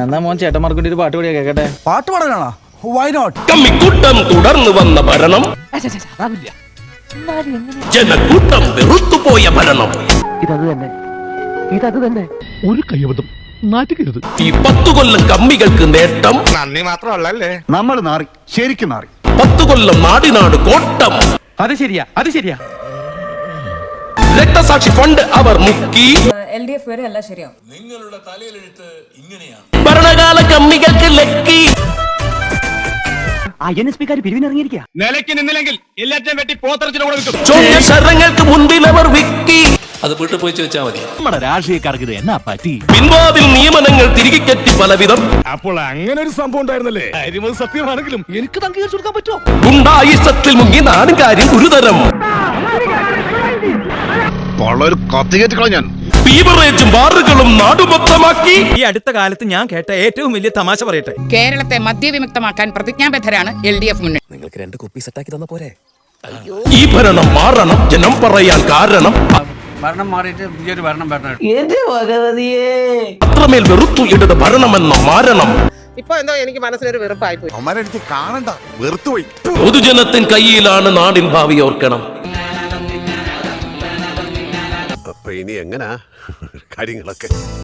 എന്നാ മോൻ ചേട്ടന്മാർക്ക് വേണ്ടി ഒരു പാട്ട് പാടിയാ കേക്കട്ടെ. പാട്ട് പാടാനാണോ? Why not? കമ്മിക്കൂട്ടം തുടർന്നു വന്ന ഭരണം, ജനക്കൂട്ടം വെറുത്തുപോയ ഭരണം. ഇതത് തന്നെ ഒരു കൈവതം നാറ്റുകരുത്. ഈ 10 കൊല്ലം കമ്മികൾക്ക് നേട്ടം, നന്ദി മാത്രമല്ലേ. നമ്മൾ നാറി, ശരിക്കും നാറി. 10 കൊല്ലം നാടിനാട് കോട്ടം. അത് ശരിയാ, അത് ശരിയാ. രക്തസാക്ഷി ഫണ്ട് അവർ മുക്കി. LDF വരെ എല്ലാം ശരിയാവും. ഭരണകാല കമ്മികൾക്ക് ലക്കി. നിലയ്ക്ക് നിന്നില്ലെങ്കിൽ എല്ലാറ്റും വെട്ടി പോത്തറച്ചിന് കൂടെ വിൽക്കും. ചോദ്യ ശരങ്ങൾക്ക് മുൻപിൽ അവർ വിക്കി. അത് വീട്ടിൽ പോയി ചോദിച്ചാൽ മതി. നമ്മുടെ രാഷ്ട്രീയക്കാർക്ക് ഇത് എന്നാ പറ്റി? പിൻവാതിൽ നിയമനങ്ങൾ തിരികെ കെട്ടി പലവിധം. അപ്പോൾ അങ്ങനെ ഒരു സംഭവം ഉണ്ടായിരുന്നല്ലേ? കാര്യം സത്യമാണെങ്കിലും എനിക്ക് അംഗീകരിച്ചു കൊടുക്കാൻ പറ്റുമോ? ഗുണ്ടായിസത്തിൽ മുങ്ങി നാടും കാര്യം ഗുരുതരം. വളരെ കത്തികേറ്റ് ഞാൻ ബീവറേജും ബാറുകളും നാടുമൊത്തമാക്കി. ഈ അടുത്ത കാലത്ത് ഞാൻ കേട്ട ഏറ്റവും വലിയ തമാശ പറയട്ടെ. കേരളത്തെ മദ്യവിമുക്തമാക്കാൻ പ്രതിജ്ഞാബദ്ധരാണ് LDF മുന്നണി. നിങ്ങൾക്ക് 2 കുപ്പി സെറ്റാക്കി തന്ന പോരെ? ഈ ഭരണം മാറണം, ജനം പറയാൻ കാരണം. ഭരണം മാറിയിട്ട് പുതിയൊരു ഭരണം വരണം. അത്രമേൽ വെറുത്തു ഇടത് ഭരണമെന്ന മാരണം. ഇപ്പൊ എന്തോ എനിക്ക് മനസ്സിനൊരു വെറുപ്പായി പോയി. അമ്മരെനിക്ക് കാണണ്ട, വെറുത്തുപോയി. പൊതുജനത്തിൻ കയ്യിലാണ് നാടിൻ ഭാവി ഓർക്കണം. അപ്പൊ ഇനി എങ്ങനാ കാര്യങ്ങളൊക്കെ?